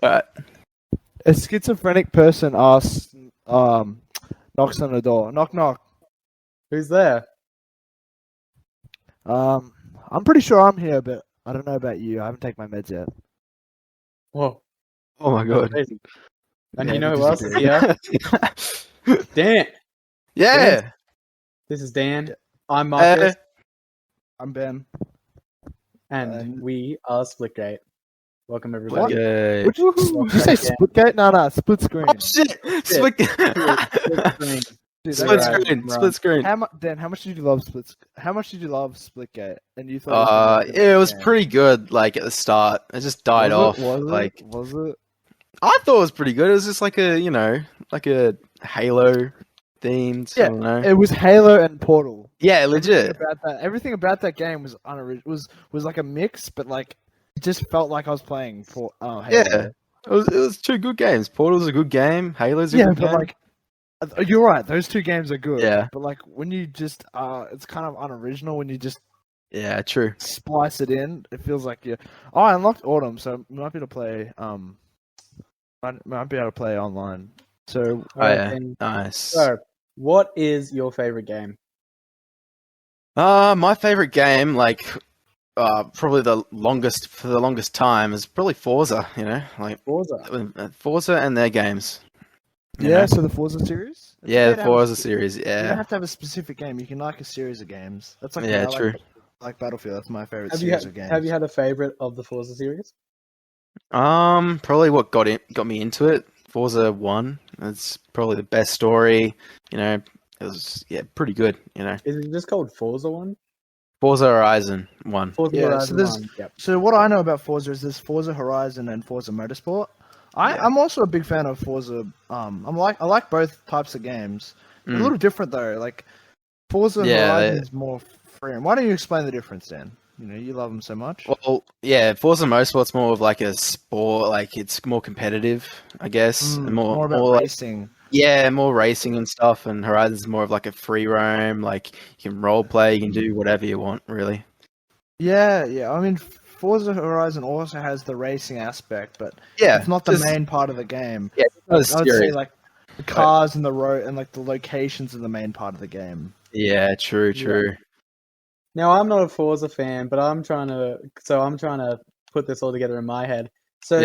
Alright. A schizophrenic person asks, knocks on the door. Knock, knock. Who's there? I'm pretty sure I'm here, but I don't know about you. I haven't taken my meds yet. Whoa. Oh my god. Crazy. And Yeah, you know we who else is here? Dan. Yeah. This is Dan. I'm Marcus. I'm Ben. And we are Splitgate. Welcome, everybody. Okay. Did you say Splitgate? No, split screen. Oh shit! Split Split Dude, Split that's right. screen. Split screen. Dan, how much did you love Splitgate? And you thought It was pretty good. Like at the start, it just died off. Was it? I thought it was pretty good. It was just like a like a Halo themed. Yeah, I don't know. It was Halo and Portal. Yeah, legit. Everything about that game was was like a mix, but like it just felt like I was playing for Halo. Yeah, it was two good games. Portal's a good game. Halo's a good game. Like you're right. Those two games are good. Yeah. But like when you just it's kind of unoriginal when you just True. splice it in. It feels like you. Oh, I unlocked Autumn, so I might be able to play. Might be able to play online. So Nice. So, what is your favorite game? My favorite game, like, probably the longest time is probably Forza. You know, like Forza and their games. Yeah, so the Forza series. Yeah, the Forza series. You Yeah. don't have to have a specific game. You can like a series of games. That's like true. Like Battlefield. That's my favorite series of games. Have you had a favorite of the Forza series? Probably what got me into it. Forza 1. It's probably the best story. You know, it was pretty good. You know, Is it just called Forza 1? Forza Horizon 1. Forza Horizon 1. Yep. So what I know about Forza is there's Forza Horizon and Forza Motorsport. I'm also a big fan of Forza. I like both types of games. They're a little different though. Like Forza Horizon is more free. Why don't you explain the difference, Dan? You know, you love them so much. Well, yeah, Forza Motorsport's more of like a sport. Like it's more competitive, I guess. And more about racing. Yeah, more racing and stuff. And Horizon's more of like a free roam. Like you can role play, you can do whatever you want, really. Yeah. I mean, Forza Horizon also has the racing aspect, but yeah, it's not the main part of the game. Yeah, I would say like the cars and the road and like the locations are the main part of the game. Yeah, true. Yeah. Now I'm not a Forza fan, but I'm trying to put this all together in my head. So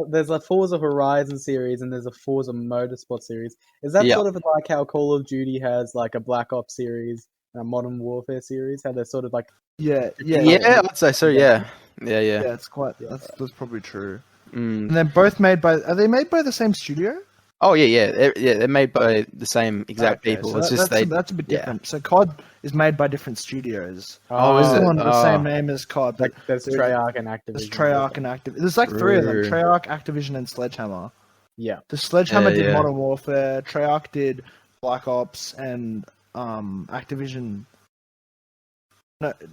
there's a Forza Horizon series and there's a Forza Motorsport series. Is that sort of like how Call of Duty has like a Black Ops series and a Modern Warfare series? How they're sort of like yeah, I'd say so. Yeah. It's quite. That's probably true. And they're both made by. Are they made by the same studio? Oh yeah. They're made by the same exact people. So it's that's a bit different. So COD is made by different studios. Oh, is it? Under the same name as COD. Like there's Treyarch and Activision. There's Treyarch and Activision. There's like three of them: Treyarch, Activision, and Sledgehammer. Yeah. The Sledgehammer did Modern Warfare. Treyarch did Black Ops, and Activision.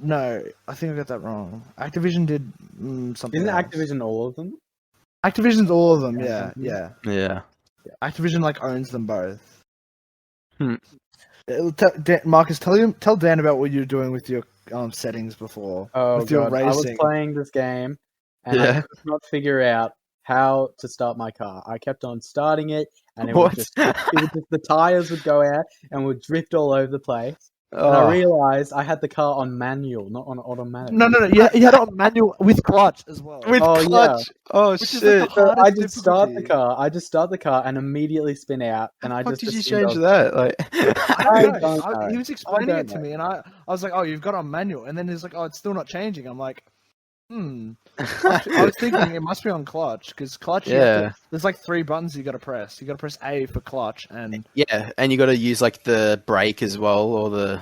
No, I think I got that wrong. Activision did something. Isn't else. Activision all of them? Activision's all of them. Yeah. Activision like owns them both. Marcus, tell Dan about what you're doing with your settings before. Oh with your god, I was playing this game and I could not figure out how to start my car. I kept on starting it, and it would just the tires would go out and would drift all over the place. And I realized I had the car on manual, not on automatic. No. You had it on manual with clutch as well. With clutch. Yeah. Oh shit! So I just start the car and immediately spin out. And How I just did you change that? Like, he was explaining it to me, and I was like, "Oh, you've got it on manual," and then he's like, "Oh, it's still not changing." I'm like, I was thinking it must be on clutch because clutch. There's like 3 buttons you got to press. You got to press A for clutch, and and you got to use like the brake as well, or the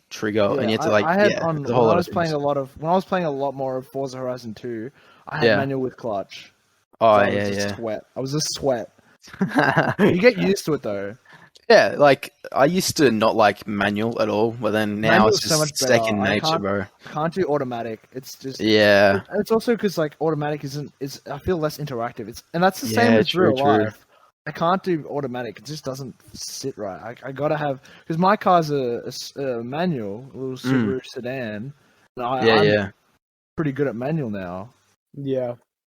trigger, and you have to like. When I was playing a lot more of Forza Horizon 2, I had manual with clutch. Sweat. I was a sweat. You get used to it though. Yeah, like I used to not like manual at all, but then now it's just so second nature, bro. I can't do automatic. It's just It's also because like automatic is I feel less interactive. And that's the same with real life. I can't do automatic. It just doesn't sit right. I gotta have because my car's a manual, a little Subaru sedan. And I'm pretty good at manual now. Yeah.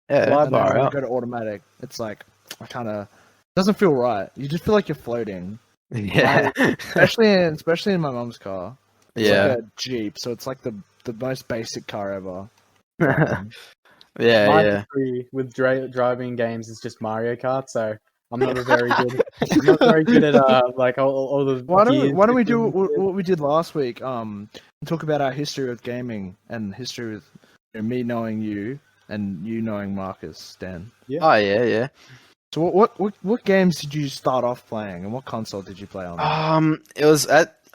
Yeah, and then far when I out. go to automatic, it's like I kind of doesn't feel right. You just feel like you're floating. Yeah. Especially in my mum's car. It's Yeah. like a Jeep, so it's like the most basic car ever. Yeah, My yeah. history with driving games is just Mario Kart, so I'm not a very good. I'm not very good at like all the. Why don't we do different- what we did last week? Talk about our history with gaming and history with me knowing you and you knowing Marcus, Dan. Yeah. Oh, yeah, yeah. So what games did you start off playing, and what console did you play on? It was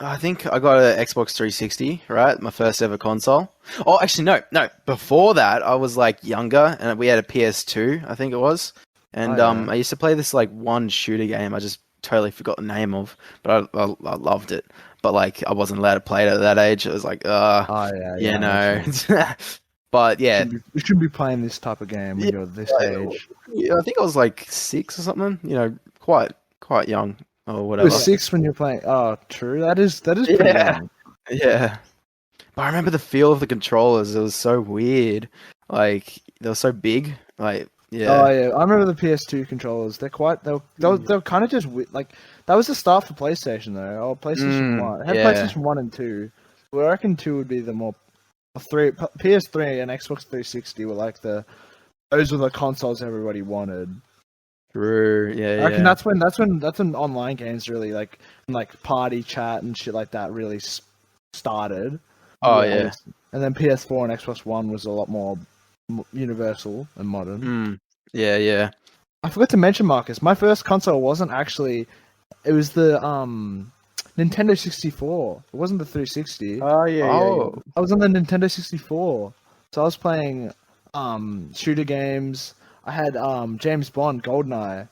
I think I got an Xbox 360, right? My first ever console. Oh, actually, no. Before that, I was like younger, and we had a PS2, I think it was. And I used to play this like one shooter game. I just totally forgot the name of, but I loved it. But like, I wasn't allowed to play it at that age. It was like, Yeah, no. But yeah, you shouldn't be playing this type of game when you're this age. yeah, I think I was like 6 or something. You know, quite young or It whatever. was 6 when you're playing. Oh, true. That is pretty Yeah. young. Yeah. But I remember the feel of the controllers. It was so weird. Like they were so big. Like yeah. Oh yeah, I remember the PS2 controllers. They're kind of just like that was the start for PlayStation though. Oh, PlayStation 1. It had yeah. PlayStation 1 and 2. Well, I reckon 2 would be the more PS3 and Xbox 360 were like those were the consoles everybody wanted. True. Yeah. I reckon that's when online games really like party chat and shit like that really started. Oh yeah. And then PS4 and Xbox One was a lot more universal and modern. Yeah. Yeah. I forgot to mention, Marcus, my first console wasn't actually. It was the Nintendo 64. It wasn't the 360. Oh yeah. Oh. I was on the Nintendo 64, so I was playing shooter games. I had James Bond GoldenEye,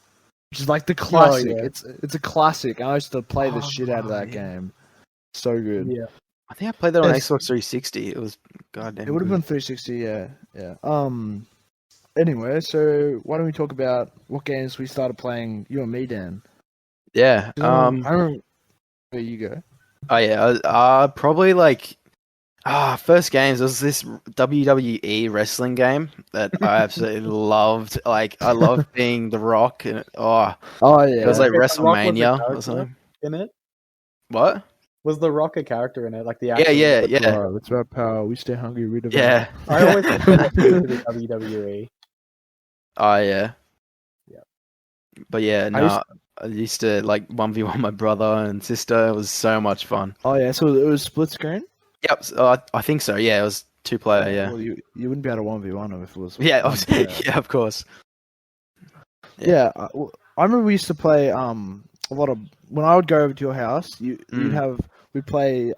which is like the classic. yeah. It's a classic. I used to play the shit out of that game. So good. Yeah. I think I played that on Yes. Xbox 360. It was goddamn. It would have been 360. Yeah. Anyway, so why don't we talk about what games we started playing? You and me, Dan. Yeah. I remember. There you go. Oh yeah. Probably like. First games was this WWE wrestling game that I absolutely loved. Like, I loved being The Rock, and yeah, it was like The Rock was WrestleMania a or character something. in it. What? Was The Rock a character in it, like the Yeah, actor? yeah. It's about power. We stay hungry. We devour. Yeah. I always compared it to the WWE. Oh yeah. Yeah. But yeah, no, I used to like 1v1 my brother and sister. It was so much fun. Oh yeah, so it was split screen. Yep, I think so. Yeah, it was 2-player. Yeah. Well, you wouldn't be able to 1v1 if it was. Yeah, one player. yeah, of course. Yeah, I remember we used to play a lot of when I would go over to your house. We'd play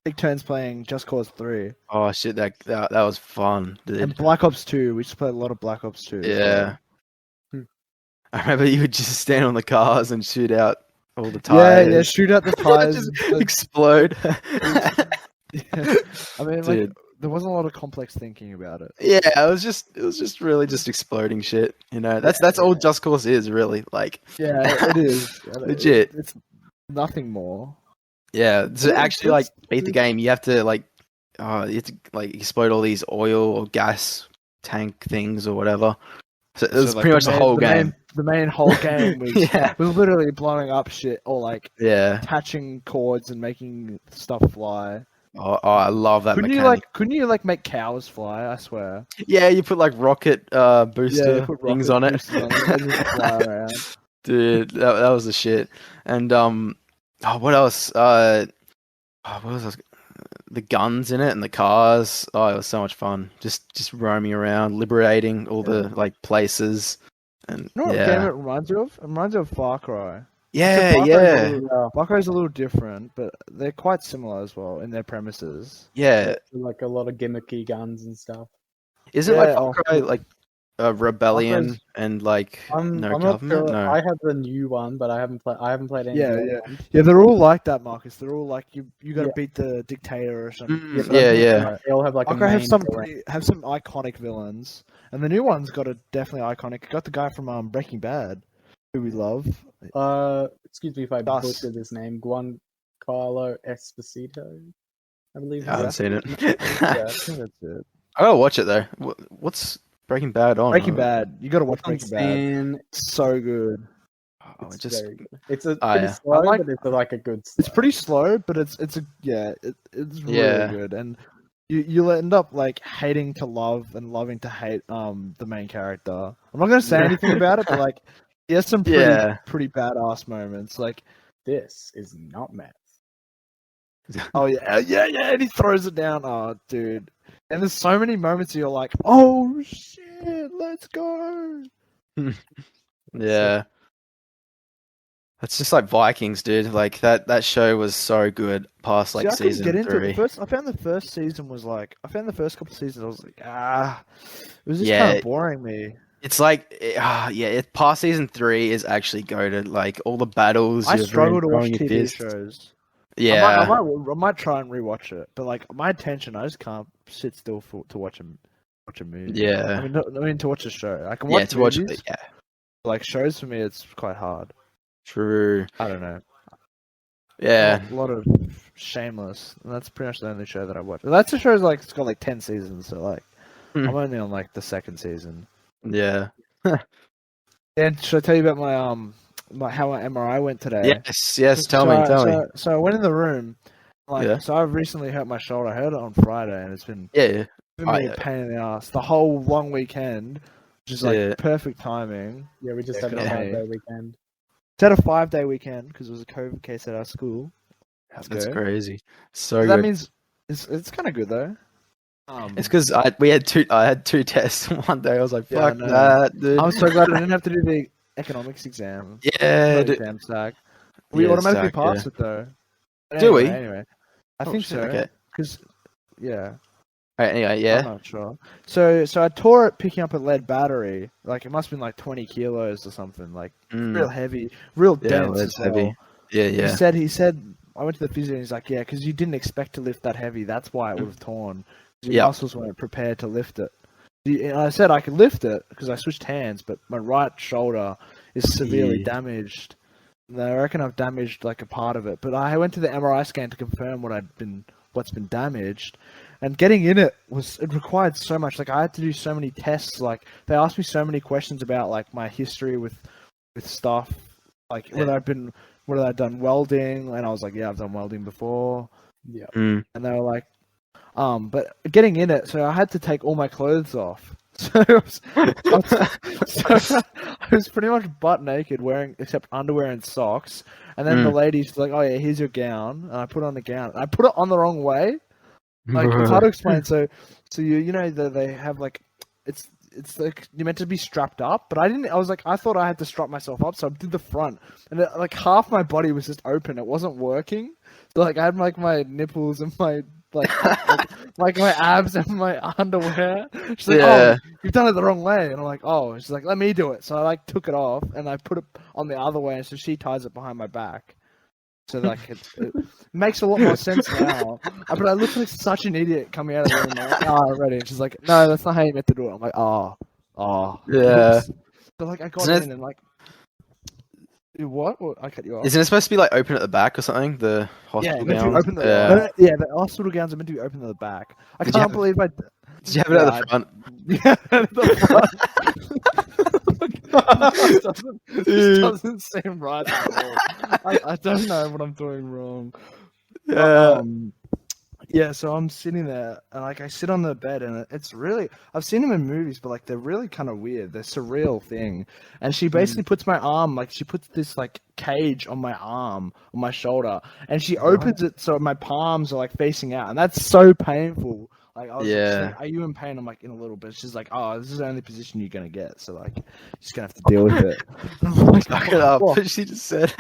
take turns playing Just Cause 3 Oh shit, that was fun, dude. and Black Ops 2. We used to play a lot of Black Ops 2. Yeah. Hmm. I remember you would just stand on the cars and shoot out all the tires. Yeah, shoot out the tires. Just explode. Yeah. I mean, like, there wasn't a lot of complex thinking about it. Yeah, it was just really just exploding shit. You know, that's all Just Cause is really like. Yeah, it is Legit. It's nothing more. Yeah, to actually like it's- beat the game, you have to like explode all these oil or gas tank things or whatever. So it was like, pretty much the whole game. The main whole game was Yeah. was literally blowing up shit or like Yeah. attaching cords and making stuff fly. Oh, I love that Couldn't mechanic. you make cows fly? I swear. Yeah, you put like rocket booster you put things rocket on it. boosters on it and just fly around. Dude, that was the shit. And what else? What was the guns in it and the cars? Oh, it was so much fun. Just roaming around, liberating all the like places. And You know what yeah, game it reminds you of? It reminds you of Far Cry. yeah, Far Cry's yeah, Far Cry's a little different, but they're quite similar as well in their premises. yeah. Like a lot of gimmicky guns and stuff. Isn't Yeah, like Far Cry like a rebellion Far Cry's- and like I'm no not government? sure. No. I have the new one, but I haven't played any. Yeah, of the yeah. ones. Yeah, they're all like that, Marcus. They're all like you got to Yeah. beat the dictator or something. Mm, but I yeah, think, yeah. They all have like Far a Cry main have some villain. iconic villains, and the new one's got a definitely iconic. Got the guy from Breaking Bad, who we love. Excuse me if I Gus. butchered his name. Giancarlo Esposito, I believe. I haven't is seen it. Yeah, I think that's it. I gotta watch it though. What's Breaking Bad on. Breaking Bad. You got to watch I'm Breaking Bad. saying It's so good. Oh, it's just very good. It's a Oh, pretty yeah. slow, like- but it's like a good. It's Slow. pretty slow, but it's really Yeah. good, and you'll end up like hating to love and loving to hate the main character. I'm not gonna say anything about it, but like he has some pretty badass moments. Like This is not math. oh yeah, and he throws it down. Oh dude, and there's so many moments you're like, oh shit, let's go. Yeah. It's just like Vikings, dude. Like that show was so good past like See, I couldn't season get into 3. it. I found the first season was like, I found the first couple of seasons, I was like, it was just Yeah. kind of boring me. It's like, past season 3 is actually goated. Like all the battles. I you're struggle to watch throwing your TV fist. shows. Yeah. I might try and rewatch it, but like my attention, I just can't sit still to watch a movie. Yeah. I mean to watch a show. I can watch to watch movies. it. Yeah. Like shows for me, it's quite hard. True. I don't know. Yeah. A lot of Shameless, and that's pretty much the only show that I watch. And that's a show like it's got like 10 seasons, so like I'm only on like the second season. Yeah. And should I tell you about my how my MRI went today? Yes. Tell me. So I went in the room. Like, so I've recently hurt my shoulder. I hurt it on Friday, and it's been Yeah. a pain in the ass. The whole long weekend, just like perfect timing. Yeah, we just had a 5-day weekend. It's had a 5-day weekend because it was a COVID case at our school. That's crazy. So that good. means it's kind of good though. It's because I had two tests one day. I was like, fuck that, dude. I'm so glad I didn't have to do the economics exam. Yeah, exam stack. We automatically pass it though. But do we? Anyway, I think so. Okay. Because Anyway, yeah. I'm not sure. So I tore it picking up a lead battery. Like it must have been like 20 kilos or something. Like real heavy, real dense. It's as well. heavy. Yeah. He said. I went to the physio and he's like, yeah, because you didn't expect to lift that heavy. That's why it would have torn. Your muscles weren't prepared to lift it. And I said I could lift it because I switched hands, but my right shoulder is severely damaged. And I reckon I've damaged like a part of it. But I went to the MRI scan to confirm what's been damaged. And getting in it required so much. Like I had to do so many tests. Like they asked me so many questions about like my history with stuff. Like whether I'd done welding, and I was like, yeah, I've done welding before. Yeah. And they were like, but getting in it, so I had to take all my clothes off. So I was pretty much butt naked, wearing except underwear and socks. And then the lady's like, "Oh yeah, here's your gown." And I put on the gown. And I put it on the wrong way. Like it's hard to explain. So you know that they have like it's like you're meant to be strapped up, but I didn't. I thought I had to strap myself up, so I did the front, and like half my body was just open. It wasn't working. So like I had like my nipples and my like my abs and my underwear. She's like, "Oh, you've done it the wrong way," and I'm like, "Oh." She's like, "Let me do it." So I like took it off and I put it on the other way, and so she ties it behind my back. So like it makes a lot more sense now. But I look like such an idiot coming out of the room. I'm like, I'm ready. And she's like, no, that's not how you meant to do it. I'm like, oh. Yeah. So like I got in and like, what? I cut you off. Isn't it supposed to be like open at the back or something? The hospital gowns. Open the hospital gowns are meant to be open at the back. I can't believe I. Did you have it at the front? Yeah, at the front. This doesn't seem right at all. I don't know what I'm doing wrong. Yeah. So I'm sitting there and like I sit on the bed and it's really I've seen them in movies, but like they're really kind of weird. They're surreal thing. And she basically puts my arm like she puts this like cage on my arm on my shoulder and she opens it so my palms are like facing out and that's so painful. Like I was like, are you in pain? I'm like in a little bit. She's like, oh, this is the only position you're gonna get. So like, you're just gonna have to deal with it. I'm like, fuck it up. She just said.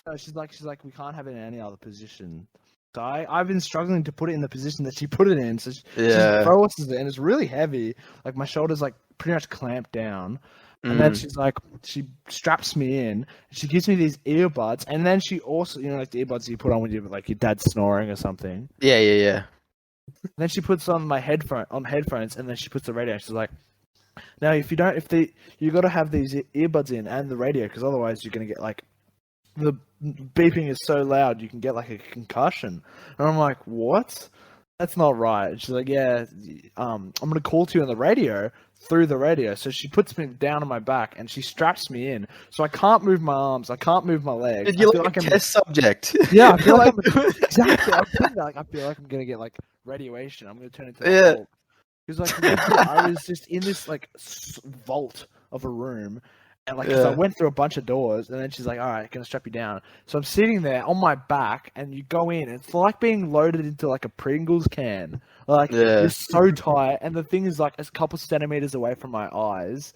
No, she's like, we can't have it in any other position. So I've been struggling to put it in the position that she put it in. So she forces it, and it's really heavy. Like my shoulders like pretty much clamped down. And then she's like, she straps me in. She gives me these earbuds, and then she also, you know, like the earbuds you put on when you're like your dad's snoring or something. Yeah. And then she puts on my headphones, and then she puts the radio. She's like, "Now, you got to have these earbuds in and the radio, because otherwise you're gonna get like the beeping is so loud you can get like a concussion." And I'm like, "What?" that's not right. She's like, yeah, I'm gonna call to you on the radio through the radio. So she puts me down on my back and she straps me in, so I can't move my arms, I can't move my legs. You're I feel like a I'm test subject. yeah, I feel like exactly. I'm thinking like I feel like I'm gonna get like radiation. I'm gonna turn into the Hulk. Because like literally, I was just in this like vault of a room, and like 'cause I went through a bunch of doors, and then she's like, "All right, gonna strap you down." So I'm sitting there on my back, and you go in. It's like being loaded into like a Pringles can. Like you're so tight, and the thing is like a couple centimeters away from my eyes,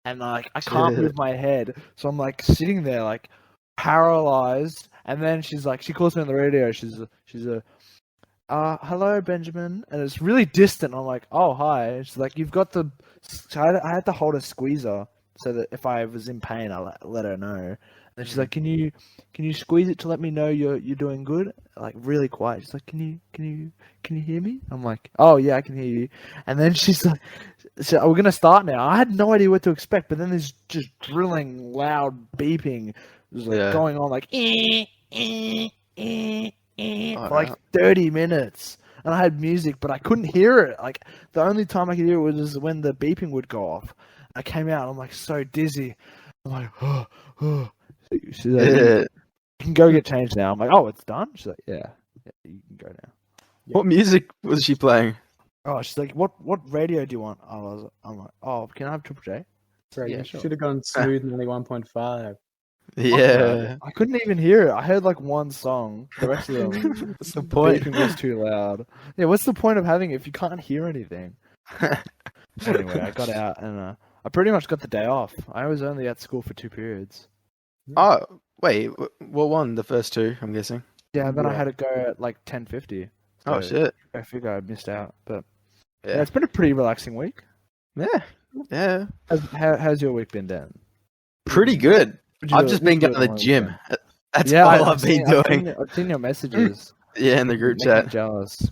and like I can't move my head. So I'm like sitting there like paralyzed. And then she's like, she calls me on the radio. She's a hello, Benjamin, and it's really distant. I'm like, oh, hi. She's like, you've got the. So I had to hold a squeezer so that if I was in pain, I let her know. And then she's like, can you squeeze it to let me know you're doing good? Like really quiet. She's like, can you hear me? I'm like, oh yeah, I can hear you. And then she's like, so we're gonna start now. I had no idea what to expect, but then there's just drilling, loud beeping, it was like going on like for like 30 minutes. And I had music, but I couldn't hear it. Like the only time I could hear it was when the beeping would go off. I came out, I'm like so dizzy. I'm like, oh. She's like, you can go get changed now. I'm like, oh, it's done? She's like, yeah, you can go now. Yeah. What music was she playing? Oh, she's like, what radio do you want? I'm like, oh, can I have Triple J? Right, yeah, sure. Should have gone smooth 91.5. Yeah. I couldn't even hear it. I heard like one song. The rest of them, what's the point? It was too loud. Yeah, what's the point of having it if you can't hear anything? Anyway, I got out and I pretty much got the day off. I was only at school for 2 periods. Oh, wait, what one? The first 2, I'm guessing. Yeah, then I had to go at like 10:50. So shit! I figure I missed out, but yeah, it's been a pretty relaxing week. Yeah. How's your week been, Dan? Pretty good. I've just been going to the gym. That's all I've been doing. I've seen your messages. Yeah, in the group chat. Jealous.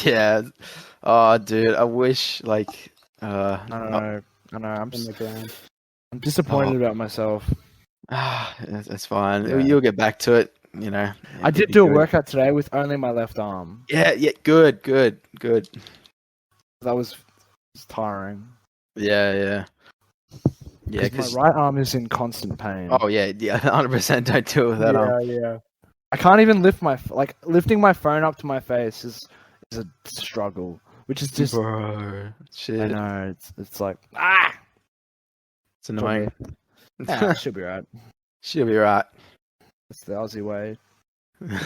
Yeah. Oh, dude, I wish like. I know. I'm disappointed about myself. That's fine. Yeah. You'll get back to it. You know. I did do a workout today with only my left arm. Yeah. Good. That was tiring. Yeah. Yeah, because my right arm is in constant pain. Oh yeah, 100% don't deal with that arm. Yeah. I can't even lifting my phone up to my face is a struggle, which is just. Bro, shit. I know it's like It's annoying. She'll be right. She'll be right. It's the Aussie way.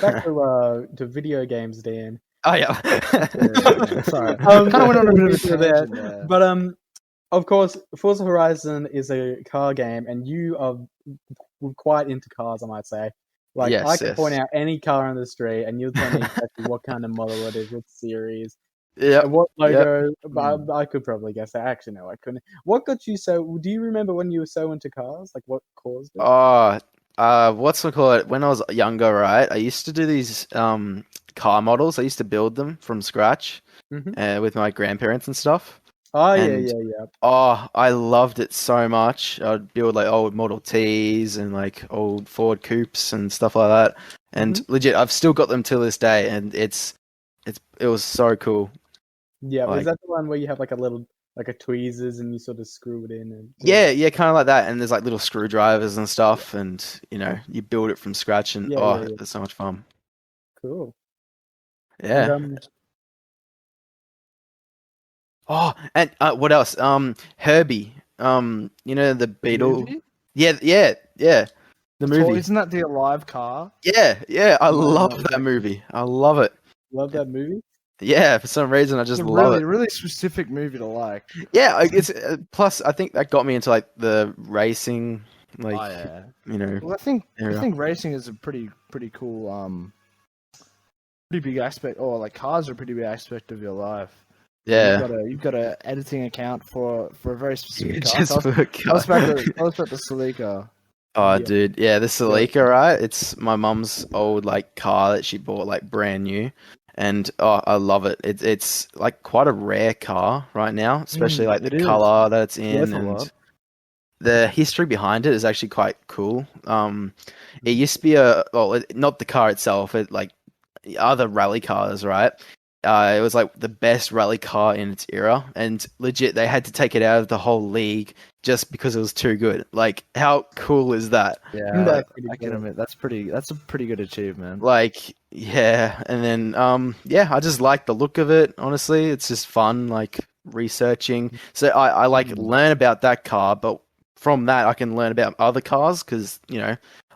Back to video games, Dan. Oh yeah. Sorry. Kind of went on a bit of a tangent there. But of course, Forza Horizon is a car game, and you are quite into cars, I might say. Like, I can point out any car on the street, and you'll tell me exactly what kind of model it is, what series, what logo. But I could probably guess that. Actually, no, I couldn't. What got you so? Do you remember when you were so into cars? Like, what caused it? What's it called? When I was younger, right? I used to do these car models. I used to build them from scratch with my grandparents and stuff. Oh, yeah. Oh, I loved it so much. I'd build like old Model Ts and like old Ford Coupes and stuff like that. And legit, I've still got them till this day, and it was so cool. Yeah, like, is that the one where you have like a tweezers and you sort of screw it in? And yeah, kind of like that. And there's like little screwdrivers and stuff, and you know, you build it from scratch, and it's so much fun. Cool. Yeah. And, and what else? Herbie. You know the Beetle. Yeah. The movie. Isn't that the Alive car? Yeah. I love that movie. I love it. Love that movie? Yeah, for some reason I just love it. Really specific movie to like. Yeah, it's plus I think that got me into like the racing, like you know. Well, I think racing is a pretty cool pretty big aspect, or like cars are a pretty big aspect of your life. Yeah, you've got a editing account for a very specific car. Just for I was about the Celica. Oh, dude, yeah, the Celica, right? It's my mum's old like car that she bought like brand new, and I love it. It's like quite a rare car right now, especially like the color that it's in, and the history behind it is actually quite cool. It used to be not the car itself, it like other rally cars, right? It was like the best rally car in its era, and legit, they had to take it out of the whole league just because it was too good. Like, how cool is that? Yeah, That's pretty I can cool. admit that's a pretty good achievement. Like, yeah, and then yeah, I just like the look of it. Honestly, it's just fun, like researching. So I like learn about that car, but from that I can learn about other cars because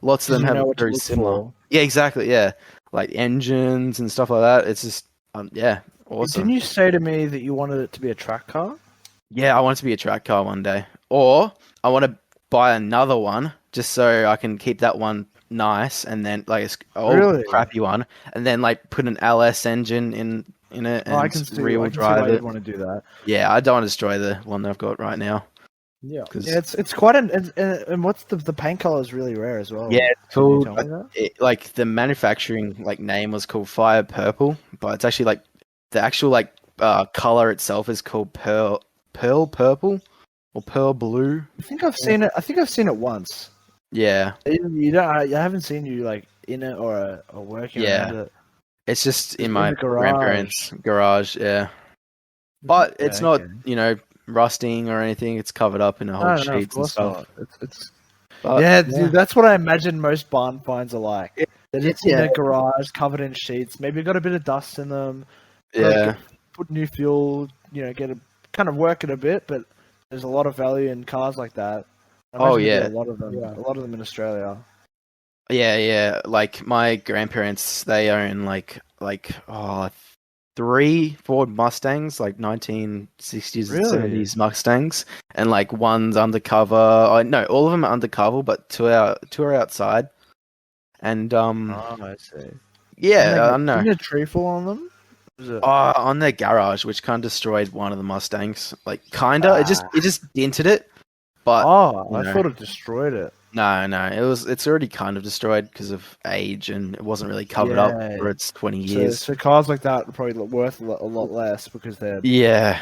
lots of them You have know a what to very look similar. for. Yeah, exactly. Yeah, like engines and stuff like that. It's just yeah, awesome. Didn't you say to me that you wanted it to be a track car? Yeah, I want it to be a track car one day, or I want to buy another one just so I can keep that one nice, and then like an old Really? crappy one, and then like put an LS engine in it Oh, I and can see. rear I wheel can see drive why it. you'd want to do that. Yeah, I don't want to destroy the one that I've got right now. Yeah. Yeah, it's quite and what's the paint color is really rare as well. Yeah, it's Can you called tell me that? like the manufacturing like name was called Fire Purple, but it's actually like the actual like color itself is called Pearl Purple or Pearl Blue. I think I've seen it. I think I've seen it once. Yeah, You don't. I haven't seen you like in it or working yeah. around it. It's just in In my the garage. grandparents' garage, yeah. But it's Yeah, not, okay. rusting or anything. It's covered up in a whole No, of sheets and course stuff. not. It's But yeah, dude, that's what I imagine most barn finds are like. That it's in yeah, a garage covered in sheets. Maybe got a bit of dust in them. yeah. Put new fuel. Get a kind of work it a bit, but there's a lot of value in cars like that. I Oh imagine there'd yeah, be a lot of them. Yeah. A lot of them in Australia. yeah. Like my grandparents, they own like 3 Ford Mustangs, like 1960s and Really? 70s Mustangs, and like one's undercover. Oh, no, all of them are undercover, but two are outside. And Oh, I see. yeah, I don't know. Didn't a tree fall on them? Was it? On their garage, which kind of destroyed one of the Mustangs. Like, kinda. It just dented it, but I thought it destroyed it. no. It's already kind of destroyed because of age, and it wasn't really covered up Yeah. for its 20 years. So cars like that are probably worth a lot less because they're Yeah.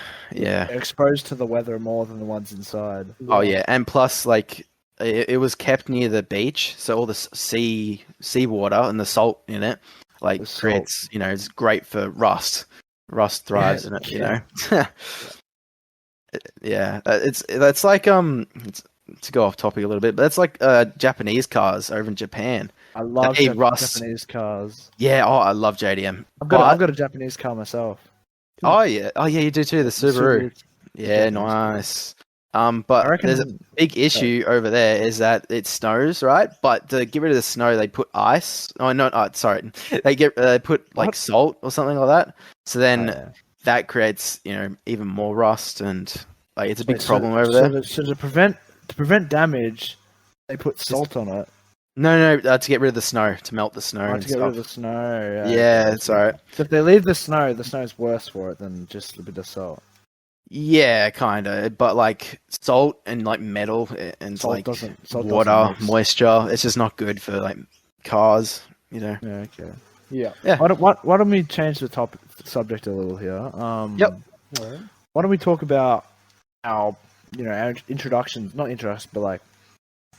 exposed to the weather more than the ones inside. Oh yeah, and plus, like, it was kept near the beach, so all the sea water and the salt in it, like, The salt. creates, it's great for rust. Rust thrives in it, Yeah. Yeah, that's like to go off topic a little bit, but that's like Japanese cars over in Japan. I love They rust. Japanese cars. Yeah, I love JDM. I've got a Japanese car myself. Oh yeah, you do too. The Subaru. Yeah, Japanese. nice. I But reckon there's a big issue over there is that it snows, right? But to get rid of the snow, they put ice. Oh no, sorry. They put like salt or something like that. So then that creates even more rust, and like it's a big problem over there. So to prevent damage, they put salt on it. No, to get rid of the snow, to melt the snow and To get stuff. rid of the snow. Yeah, it's alright. So if they leave the snow's worse for it than just a bit of salt. Yeah, kind of, but like salt and like metal and Salt like doesn't water, mix. moisture, it's just not good for like cars, Yeah, okay. Yeah. Why don't we change the subject a little here? Yep. Alright. Why don't we talk about our introductions, not introductions, but like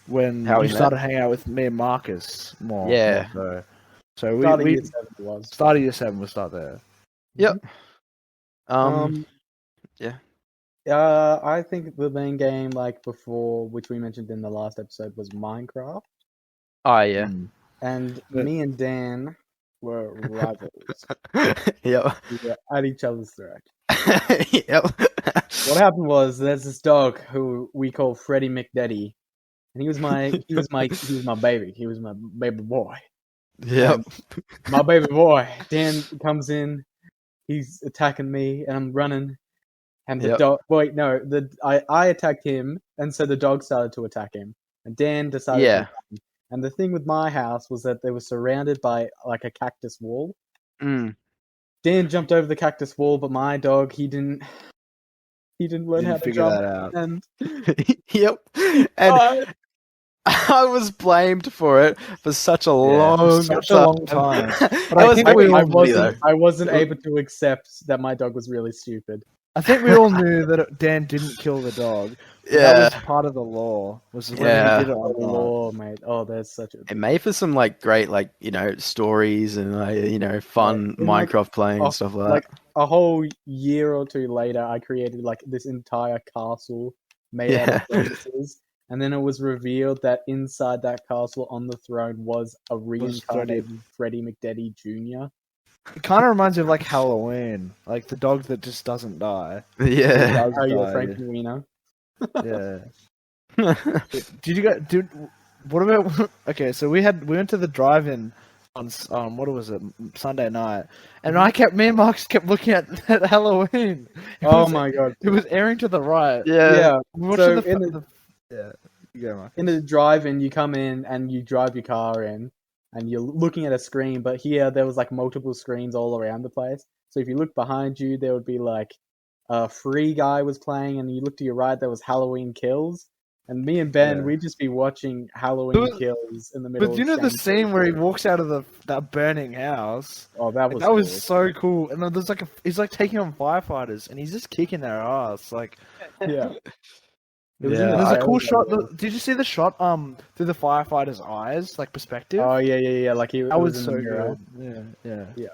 when How we you met? started hanging out with me and Marcus more. Yeah. So Starting we year 7 was. started year 7. We'll start there. Yep. Yeah. I think the main game, like before, which we mentioned in the last episode, was Minecraft. Oh yeah. And But- me and Dan were rivals. Yep. We were at each other's throat. Yep. What happened was there's this dog who we call Freddie McDaddy, and he was my baby. He was my baby boy. Yep. My baby boy. Dan comes in, he's attacking me, and I'm running. And the dog. Wait, no. I attacked him, and so the dog started to attack him. And Dan decided to attack him. And the thing with my house was that they were surrounded by like a cactus wall. Mm. Dan jumped over the cactus wall, but my dog, he didn't learn how to figure jump. that out. And Yep. And I was blamed for it for such a long time. But I wasn't able to accept that my dog was really stupid. I think we all knew that Dan didn't kill the dog, That Yeah, was part of the law. Was when Yeah. he did it Oh, on that. law, mate. Oh, there's such a it made for some like great like stories and like fun in like Minecraft playing a, and stuff like like that. a whole year or two later, I created like this entire castle made out of Yeah, furnaces, and then it was revealed that inside that castle on the throne was a Was Freddy. reincarnated Freddie McDaddy Jr. It kind of reminds me of like Halloween, like the dog that just doesn't die. It yeah. does Oh yeah, die. Frankenweenie. Yeah. Did you guys? Did what about? Okay, so we went to the drive-in on what was it, Sunday night, and me and Marcus kept looking at Halloween. Oh my god. It was airing to the right. Yeah. Yeah. We were So watching yeah. You go, Marcus. in the drive-in, you come in and you drive your car in, and you're looking at a screen. But here, there was like multiple screens all around the place. So if you look behind you, there would be like a Free Guy was playing, and you look to your right, there was Halloween Kills. And me and Ben, Yeah. we'd just be watching Halloween Kills in the middle. But you know the scene where he walks out of that burning house? Oh, that was That was cool. so cool. And then there's like he's like taking on firefighters, and he's just kicking their ass. Like, Yeah. It was in the there's a trailer, cool shot. Did you see the shot through the firefighter's eyes, like perspective? Oh yeah. Like that was in so the mirror. good. Yeah.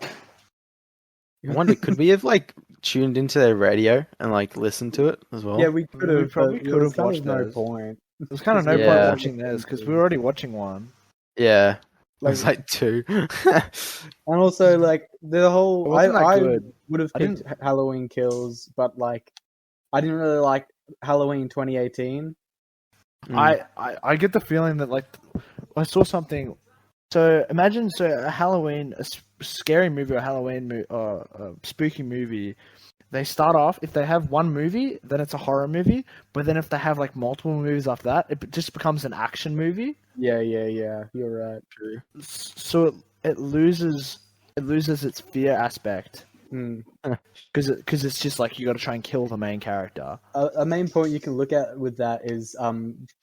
I wonder, could we have like tuned into their radio and like listened to it as well? Yeah, we could have. probably But could have kind watched of no theirs. point. There's kind of no point Yeah. watching theirs because we were already watching one. Yeah. It Like, was like two. and also like the whole. It wasn't that I good. would have I picked Halloween Kills, but like I didn't really like Halloween 2018. I get the feeling that like I saw something. So imagine a Halloween, scary movie or Halloween a spooky movie. They start off, if they have one movie, then it's a horror movie. But then if they have like multiple movies after that, it just becomes an action movie. Yeah. You're right. True. So it loses its fear aspect because it's just like you got to try and kill the main character. A main point you can look at with that is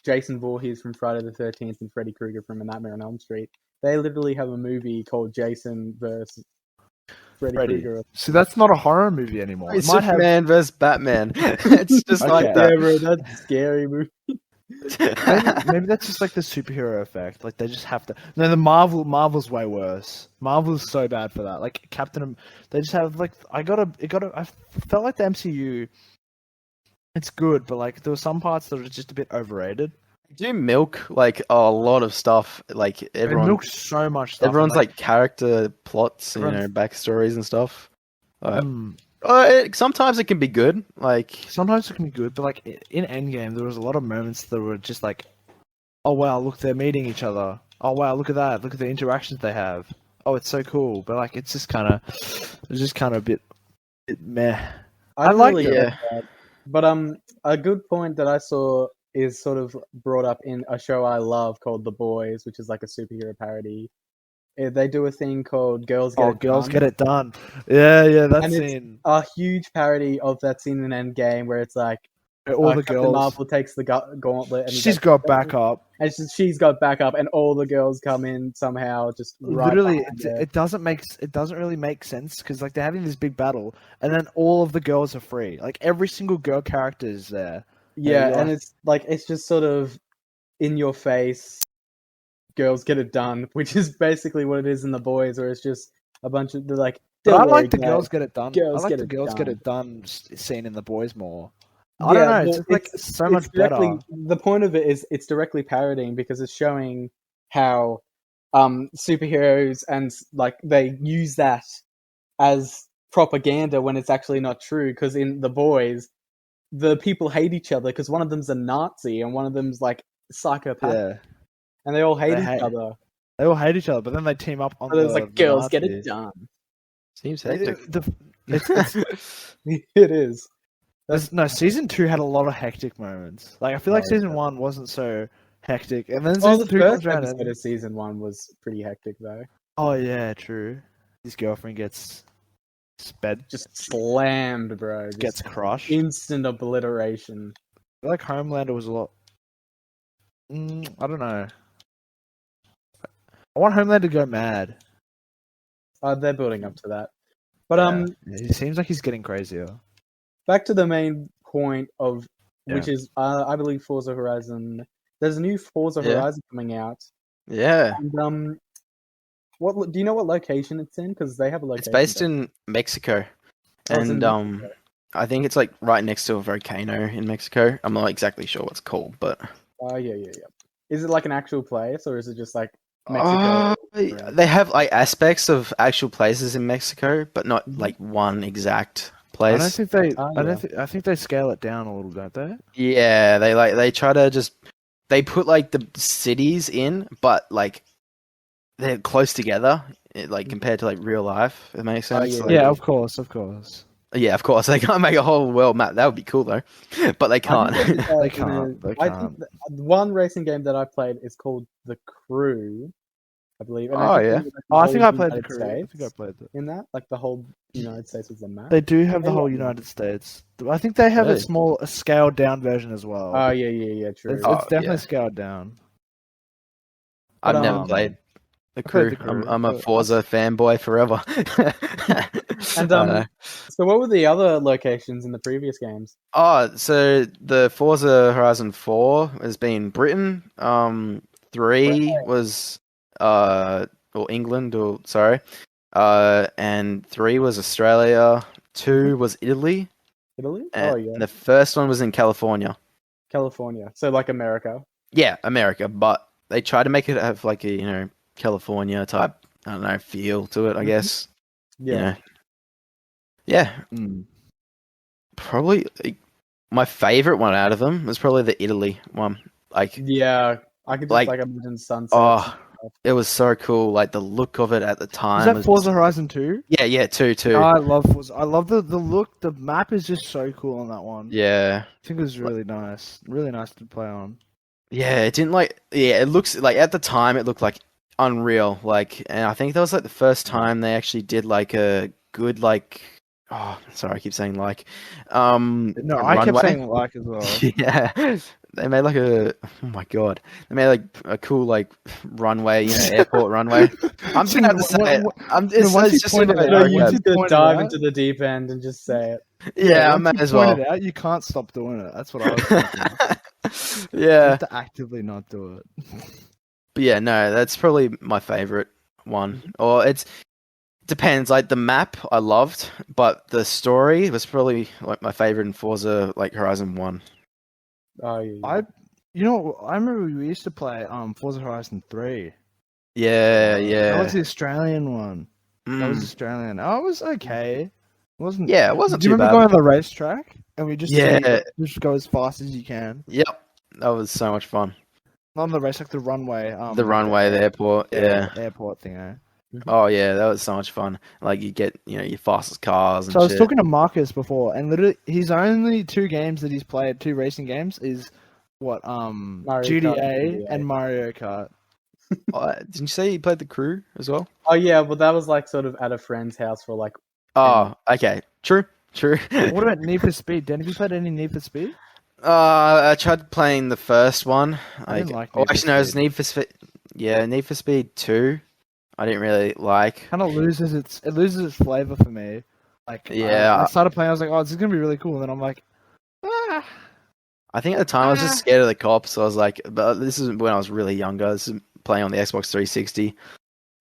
Jason Voorhees from Friday the 13th and Freddy Krueger from A Nightmare on Elm Street. They literally have a movie called Jason vs. Freddy Krueger. So that's not a horror movie anymore. It's Superman versus Batman. It's just Okay. like that. Yeah, bro, that's a scary movie. Maybe that's just like the superhero effect. Like they just have to. No, the Marvel's way worse. Marvel's so bad for that. Like they just have like I felt like the MCU. It's good, but like there were some parts that were just a bit overrated. Do milk like a lot of stuff? Like everyone, They milk so much stuff. everyone's like character plots, and Everyone's- backstories and stuff. mm, Sometimes it can be good. Like sometimes it can be good, but like in Endgame, there was a lot of moments that were just like, oh wow, look, they're meeting each other. Oh wow, look at that. Look at the interactions they have. Oh, it's so cool. But like, it's just kind of a bit meh. I liked really it. like that. But a good point that I saw is sort of brought up in a show I love called The Boys, which is like a superhero parody. They do a thing called Girls Get It Girls Done. Get It Done. Yeah, that And it's scene. a huge parody of that scene in Endgame where it's like All the Captain girls. Marvel takes the gauntlet and She's got back up. and she's got back up, and all the girls come in somehow. Just right Literally, behind her. it doesn't really make sense because like they're having this big battle, and then all of the girls are free. Like every single girl character is there. Yeah, Yeah. and it's just sort of in your face. Girls Get It Done, which is basically what it is in The Boys, where it's just a bunch of like. But I "Don't like worry, the guys." Girls Get It Done. Girls I like Get the It Girls Done. Get It Done scene in The Boys more. I don't know. It's just like so much directly, better. The point of it is it's directly parodying because it's showing how superheroes and like they use that as propaganda when it's actually not true. Because in The Boys, the people hate each other because one of them's a Nazi and one of them's like psychopath, Yeah, and they all hate They each hate- other. they all hate each other, but then they team up on So there's like Girls Get It Nazis. Done. seems They- hectic. it's- It is. season 2 had a lot of hectic moments. Like I feel like Oh, season 1 wasn't so hectic, and then Well, season the 2 first comes around. episode And, of season 1 was pretty hectic though. oh yeah, true. His girlfriend gets sped, Just slammed, bro. Just gets crushed. instant obliteration. I feel like Homelander was a lot. I don't know. I want Homelander to go mad. They're building up to that. But Yeah. He seems like he's getting crazier. back to the main point of which is I believe Forza Horizon. There's a new Forza Yeah. Horizon coming out. Yeah. And what do you know what location it's in? Because they have a location. It's based in Mexico, it's in and Mexico. I think it's like right next to a volcano in Mexico. I'm not exactly sure what it's called, but Oh yeah. Is it like an actual place, or is it just like Mexico? they have like aspects of actual places in Mexico, but not like one exact place. I don't think they. Oh, I yeah. don't. I think they scale it down a little, don't they? Yeah, they try to just they put like the cities in, but like they're close together, like compared to like real life. If it makes sense. yeah. Like, Yeah, of course, of course. yeah, of course. They can't make a whole world map. That would be cool though, but they can't. They can't. They I can't. think one racing game that I played is called The Crew, I believe. And Oh, I think yeah. there's, like, I the think whole I played the United crew. I think I States played it. in that, like the whole United States is the map. They do have the whole Yeah. United States. I think they have Really? a scaled down version as well. Oh yeah, true. It's Oh, definitely yeah. scaled down. I've But, never played the I played crew. The Crew, I'm a but Forza fanboy forever. And I know. so what were the other locations in the previous games? Oh, so the Forza Horizon 4 has been Britain. 3 was or England, or sorry. And 3 was Australia. 2 was Italy. Italy? And Oh yeah, the first one was in California. California. So like America. Yeah, America, but they try to make it have like a, California type, I don't know, feel to it, I guess. Yeah. You know. Yeah, mm. probably my favorite one out of them was probably the Italy one. Like, Yeah, I could just Like, like imagine sunsets. oh, it was so cool. Like the look of it at the time. Is that was Forza just- Horizon 2? Yeah, two. I love Forza. I love the look. The map is just so cool on that one. Yeah, I think it was really nice. Really nice to play on. yeah. It didn't like. Yeah, it looks like at the time it looked like unreal. Like, and I think that was like the first time they actually did like a good like. Oh, sorry, I keep saying like. No, a I kept runway. saying like as well. Yeah, they made like a. Oh my god, they made like a cool like runway, airport runway. I'm just gonna have to say it. It's just in my No, You once just you gonna pointed dive out- into the deep end and just say it. Yeah, I once might you as well. pointed out, you can't stop doing it. That's what I was thinking. You Yeah, have to actively not do it. but yeah, no, that's probably my favorite one. Or it depends. Like the map, I loved, but the story was probably like my favorite in Forza, like Horizon 1. Oh yeah. I remember we used to play Forza Horizon 3. Yeah, That yeah. was the Australian one. That was Mm. Australian. Oh, it was okay. It wasn't. Yeah, it wasn't Do you too remember bad. going to the racetrack and we just Yeah. just go as fast as you can? Yep, that was so much fun. Not on the racetrack, the runway. The runway, the airport, yeah. Airport thing. Oh yeah, that was so much fun. Like you get, your fastest cars and So I was shit. talking to Marcus before, and literally his only 2 games that he's played, 2 racing games, is what Mario Kart GTA and Mario Kart. Oh, didn't you say you played the crew as well? Oh yeah, well that was like sort of at a friend's house for like. Oh, okay. True. What about Need for Speed? Dan, have you played any Need for Speed? I tried playing the first one. I didn't like Oh, Need for actually, no, it was Speed. Need for Speed. Yeah, Need for Speed 2. I didn't really like. Kind of loses its flavor for me. Like Yeah. I started playing, I was like, oh, this is gonna be really cool, and then I'm like, ah. I think at the time I was just scared of the cops. So I was like, but this is when I was really younger. This is playing on the Xbox 360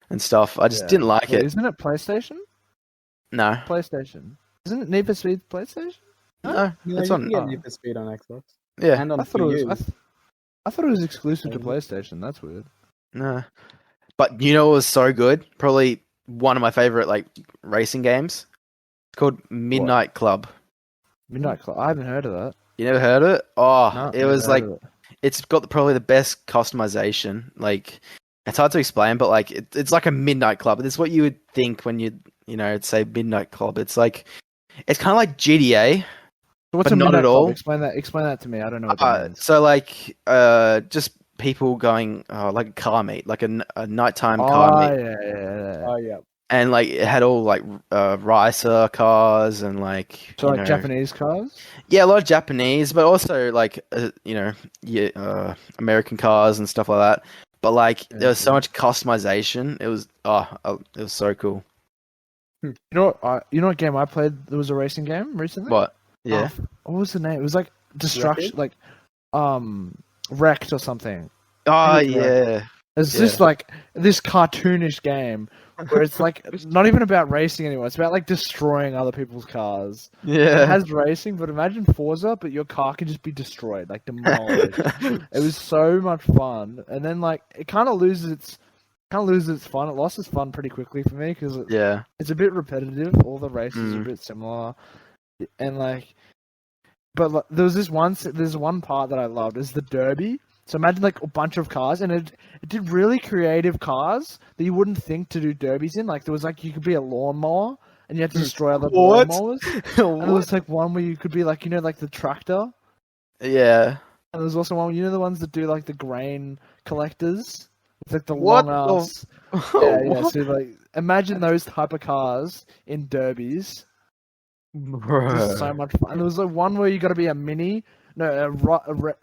and stuff. I just Yeah. didn't like Wait, it. Isn't it PlayStation? No, PlayStation. Isn't it Need for Speed PlayStation? no, You it's can on. get Need for Speed on Xbox Yeah, and on I thought it Wii was. U. I thought it was exclusive to Maybe. PlayStation. That's weird. no. But you know what was so good? Probably one of my favorite like racing games. It's called Midnight Club. Midnight Club. I haven't heard of that. You never heard of it? Oh, No, it never was heard like of it. it's got probably the best customization. Like it's hard to explain, but like it's like a midnight club. It's what you would think when you say midnight club. It's like it's kind of like GTA, So what's but a not Midnight at Club? all. Explain that to me. I don't know what that means. So like just people going like a car meet, like a nighttime car meet, yeah. Oh yeah. and like it had all like racer cars and like So like Japanese cars. Yeah, a lot of Japanese, but also like American cars and stuff like that. But like there was so much customization. It was it was so cool. You know what game I played? There was a racing game recently. What? Yeah. What was the name? It was like destruction, like wrecked or something. Oh yeah. It's just like this cartoonish game where it's like not even about racing anymore. It's about like destroying other people's cars. Yeah. It has racing, but imagine Forza, but your car can just be destroyed, like demolished. It was so much fun, and then like it kind of loses its fun. It lost its fun pretty quickly for me because it's a bit repetitive. All the races are a bit similar, and like, but like, there's one part that I loved is the derby. So imagine like a bunch of cars, and it did really creative cars that you wouldn't think to do derbies in. Like there was like you could be a lawnmower, and you had to destroy other lawnmowers. And there was like one where you could be like like the tractor. Yeah. And there's also one the ones that do like the grain collectors. It's like the long ass. Yeah. So like imagine those type of cars in derbies. It's so much fun. And there was like one where you got to be a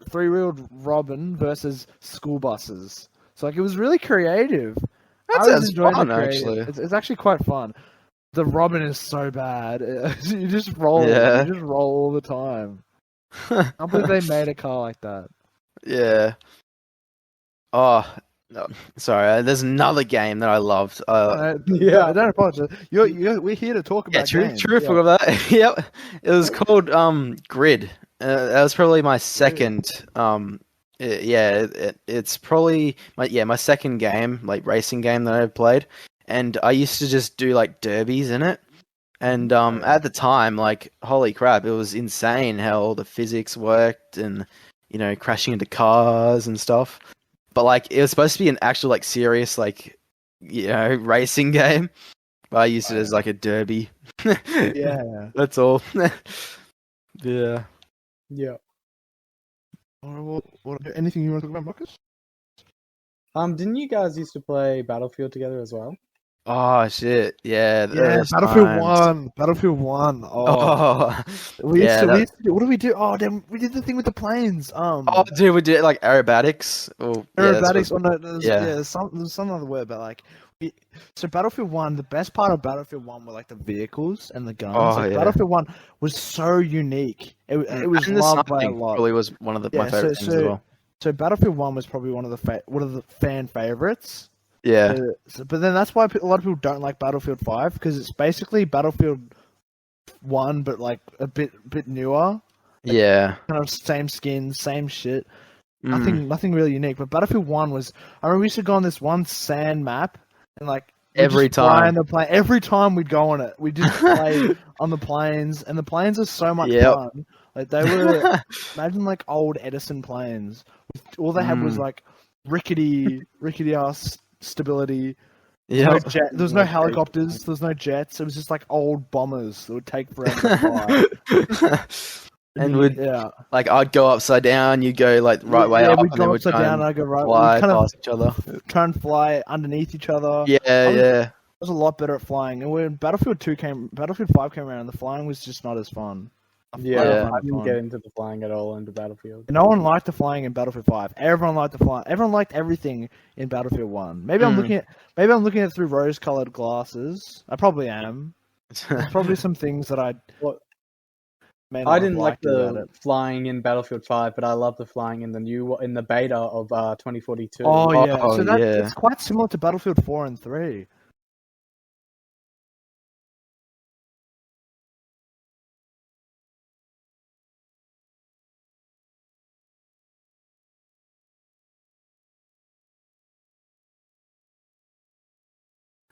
three-wheeled Robin versus school buses. So like it was really creative. That sounds fun, actually. It's actually quite fun. The Robin is so bad. You just roll. Yeah. You just roll all the time. I can't believe they made a car like that. Yeah. Oh, no, sorry. There's another game that I loved. Yeah, I don't apologize. We're here to talk about games. True. Yeah. Forgot that. Yep. It was called Grid. That was probably my second. It's probably my second game, like racing game that I've played, and I used to just do like derbies in it. And at the time, like, holy crap, it was insane how all the physics worked, and crashing into cars and stuff. But like, it was supposed to be an actual like serious like racing game. But I used it as like a derby. Yeah, that's all. Yeah. Yeah. Anything you want to talk about, Marcus? Didn't you guys used to play Battlefield together as well? Oh shit! Yeah, Battlefield 1. Battlefield 1. Oh. What do we do? Oh, damn, we did the thing with the planes. Oh, dude, we did like aerobatics. There's some other word, but like, so Battlefield 1. The best part of Battlefield 1 were like the vehicles and the guns. Battlefield 1 was so unique. It was loved by a lot. Probably was one of my favorite things as well. So Battlefield 1 was probably one of the fan favorites. Yeah. But then that's why a lot of people don't like Battlefield 5, because it's basically Battlefield 1, but like a bit newer. Yeah. Kind of same skins, same shit. Nothing really unique. But Battlefield 1 was. I remember we used to go on this one sand map, and like every time we'd go on it, we just play on the planes, and the planes are so much fun. Like they were, imagine like old Edison planes. All they had was like rickety ass stability. Yeah, there was no helicopters. There was no jets. It was just like old bombers that would take forever to fly. And like I'd go upside down, you'd go like right way up, we'd and go then upside down, and I'd go right. Fly we'd kind past each other. Try and fly underneath each other. I was a lot better at flying. And when Battlefield 5 came around, the flying was just not as fun. I didn't get into the flying at all into Battlefield. No one liked the flying in Battlefield 5. Everyone liked the flying. Everyone liked everything in Battlefield 1. Maybe I'm looking at it through rose-colored glasses. I probably am. There's probably some things that I didn't like the flying in Battlefield 5, but I love the flying in the beta of 2042. Oh yeah, so it's quite similar to Battlefield 4 and 3.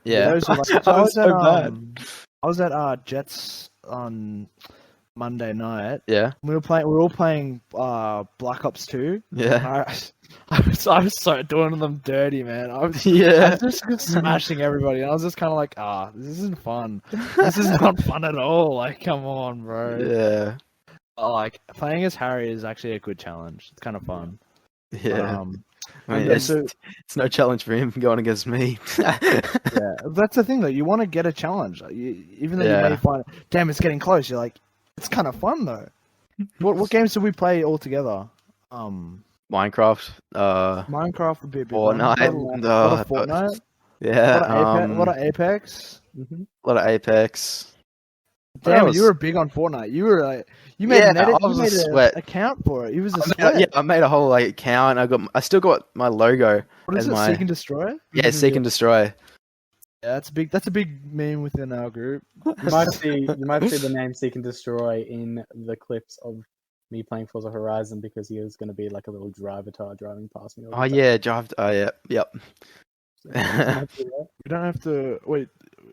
Yeah, I was at Jets on Monday night. Yeah, we were all playing Black Ops 2. Yeah, I was so doing them dirty, man. I was just smashing everybody, and I was just kind of like, this isn't fun. This is not fun at all. Like, come on, bro. Yeah. Like playing as Harry is actually a good challenge. It's kind of fun. Yeah. I mean, it's no challenge for him going against me. Yeah, that's the thing though. You want to get a challenge, even though you may find, damn, it's getting close. You're like, it's kind of fun though. What games did we play all together? Minecraft. Minecraft would be a bit. Fortnite. Fortnite. Yeah. A lot of Apex. A lot of Apex. Damn, you were big on Fortnite. You made an Yeah, edit. I You was a made sweat. an account for it. It was a I sweat. made, I made a whole like account. I still got my logo What is as it? my Seek and destroy. yeah, seek and destroy. Yeah, that's a big. That's a big meme within our group. You might see the name Seek and Destroy in the clips of me playing Forza Horizon because he was going to be like a little drivatar driving past me. Oh yeah, drive. Oh yeah, yep. We don't have to wait.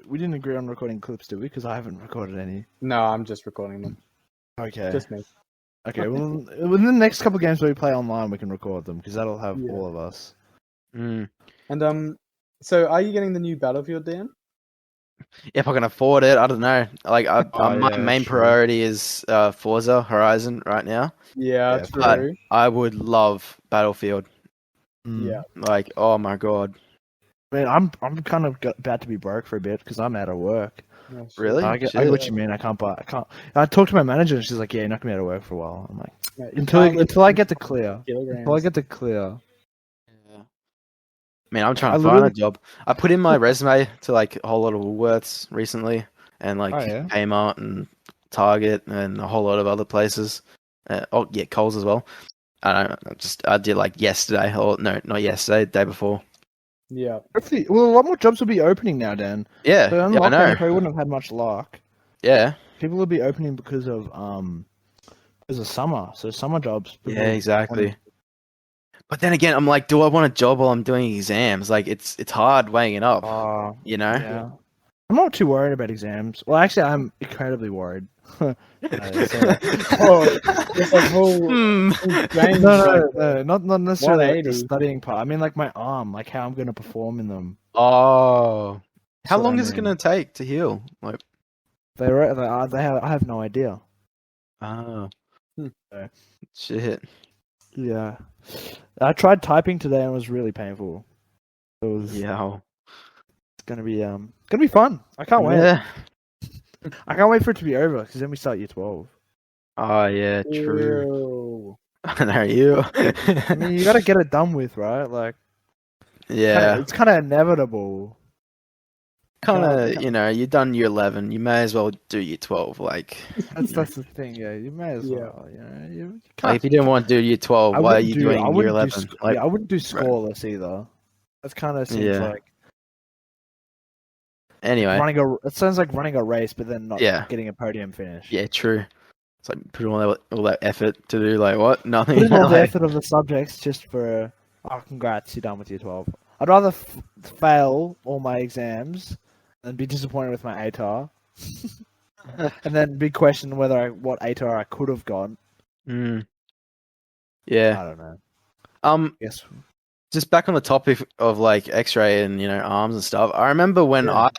We didn't agree on recording clips, did we? Because I haven't recorded any. No, I'm just recording them. Okay. Just me. Okay. Well, within the next couple of games where we play online, we can record them because that'll have all of us. Mm. And so are you getting the new Battlefield, Dan? If I can afford it, I don't know. Like, my main true. priority is Forza Horizon right now. Yeah, Yeah, But true. I would love Battlefield. Yeah. Like, oh my god. Man, I'm kind of about to be broke for a bit because I'm out of work. Oh, shit. Really? I get Shit. what you mean. I can't buy. I can't. I talked to my manager and she's like, "Yeah, you're not gonna be able to work for a while." I'm like, Mate, you until can't live until I get to clear. kilograms. Until I get to clear. Yeah. Man, I'm trying I to find a literally- job. I put in my resume to like a whole lot of Woolworths recently, and like Oh, yeah? Kmart and Target and a whole lot of other places. Oh yeah, Coles as well. I don't know. I did like yesterday, or no, not yesterday, the day before. Yeah. Hopefully, well, a lot more jobs will be opening now, Dan. Yeah, So on yeah, I lockdown, know. you probably wouldn't have had much luck. Yeah, People will be opening because of summer. So summer jobs. yeah, exactly. But then again, I'm like, do I want a job while I'm doing exams? Like, it's hard weighing it up, you know? Yeah. I'm not too worried about exams. Well, actually, I'm incredibly worried. Oh, it's like whole Hmm. strange, No, not necessarily like the 180. studying part. I mean, like my arm, like how I'm gonna perform in them. Oh, how That's what long I is it mean. gonna take to heal? Like, I have no idea. oh, So, shit. yeah, I tried typing today and it was really painful. It was. Yeah. It's gonna be fun. I can't wait. Yeah. I can't wait for it to be over because then we start year 12. Oh yeah, true. Ew. I know you. I mean, you gotta get it done with, right? Like, Yeah. it's kind of inevitable. Kind of, you know, you've done year 11. You may as well do year 12. Like, That's the thing. Yeah, you may as Yeah. well. You know, you like can't. if you didn't want to do year 12, I why are wouldn't you do. doing I year wouldn't 11? do. Like, I wouldn't do scoreless either. That kind of seems Yeah. like anyway. It sounds like running a race, but then not Yeah. getting a podium finish. Yeah, true. It's like put all that effort to do like what? Nothing. Put in all the Like, effort of the subjects just for. Oh, congrats! You're done with year 12. I'd rather fail all my exams and be disappointed with my ATAR, and then be questioned what ATAR I could have got. mm, yeah. I don't know. Yes. Just back on the topic of like X-ray and arms and stuff. I remember when I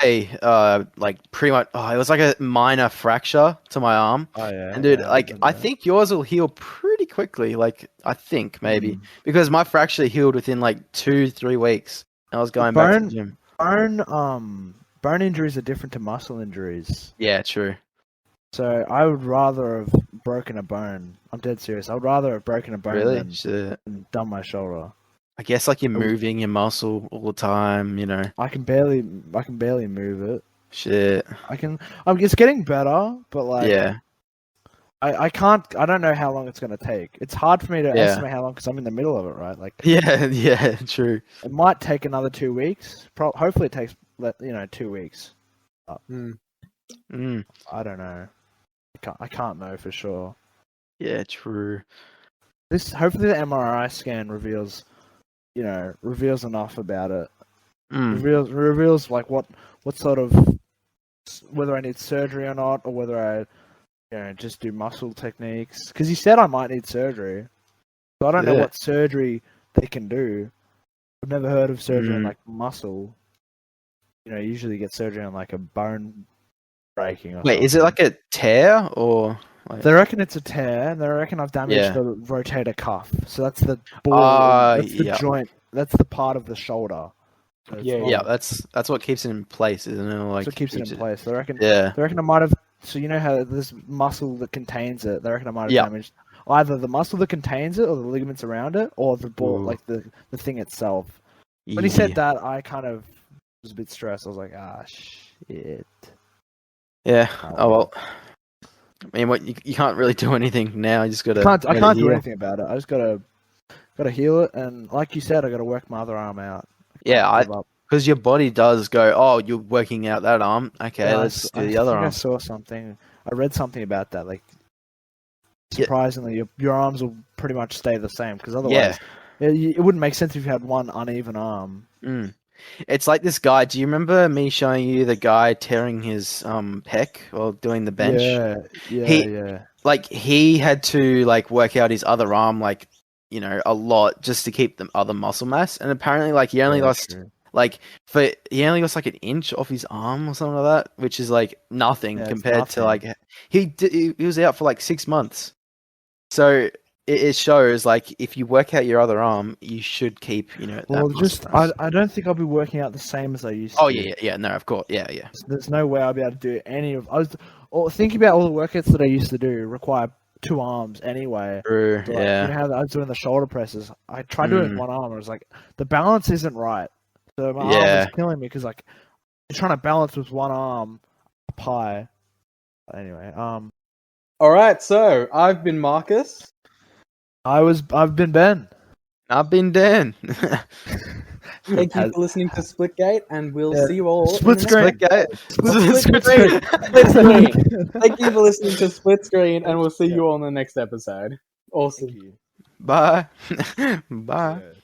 like pretty much it was like a minor fracture to my arm. Oh yeah. And dude, yeah, like remember I that. think yours will heal pretty quickly. Like I think maybe because my fracture healed within like 2-3 weeks. I was going back to the gym. Bone injuries are different to muscle injuries. Yeah, true. So I would rather have broken a bone. I'm dead serious. I would rather have broken a bone Really? than Shit. done my shoulder. I guess like you're moving your muscle all the time, you know. I can barely move it. Shit. It's getting better, but like Yeah. I can't. I don't know how long it's gonna take. It's hard for me to Yeah. estimate how long because I'm in the middle of it, right? Like Yeah, true. it might take another 2 weeks. Hopefully, it takes 2 weeks. Mm. I don't know. I can't know for sure. Yeah, true. Hopefully the MRI scan reveals enough about it. Mm. Reveals like what sort of whether I need surgery or not, or whether I just do muscle techniques. Because he said I might need surgery, so I don't know what surgery they can do. I've never heard of surgery on like muscle. Usually get surgery on like a bone breaking. Or Wait, is it like a tear or? Like... They reckon it's a tear, and they reckon I've damaged the rotator cuff. So that's the ball. That's the joint. That's the part of the shoulder. So that's what keeps it in place, isn't it? Like, that's what keeps it in place. They reckon. Yeah. They reckon I might have. So you know how this muscle that contains it. They reckon I might have damaged either the muscle that contains it, or the ligaments around it, or the ball, like the thing itself. When he said that, I kind of was a bit stressed. I was like, shit. Yeah. Oh well. I mean, what you can't really do anything now. You just gotta. I can't do heal. anything about it. I just gotta heal it, and like you said, I gotta work my other arm out. Yeah, Give up. because your body does go. Oh, you're working out that arm. Okay, Yeah, let's do I the other think I arm. saw something. I read something about that. Like, Yeah. surprisingly, your arms will pretty much stay the same because Yeah. otherwise, it wouldn't make sense if you had one uneven arm. Mm. It's like this guy. Do you remember me showing you the guy tearing his pec while doing the bench? Yeah. He had to like work out his other arm a lot just to keep the other muscle mass, and apparently he only lost true. he only lost like an inch off his arm or something like that, which is like nothing compared to nothing. he was out for like 6 months. So it shows like if you work out your other arm, you should keep that muscle mass. I don't think I'll be working out the same as I used to. Oh yeah, no, of course, yeah. There's no way I'll be able to do any of. Thinking about all the workouts that I used to do require 2 arms anyway. True, So, yeah. you know how I was doing the shoulder presses. I tried doing one arm. I was like, the balance isn't right. So my arm was killing me because like you're trying to balance with one arm up high. Anyway, All right, so I've been Marcus. I've been Ben. I've been Dan. Thank you for listening to Splitgate, and we'll see you all. Split screen. Split screen. Thank you for listening to Split Screen, and we'll see you all in the next episode. Awesome. Thank you. Bye. Bye. Yes.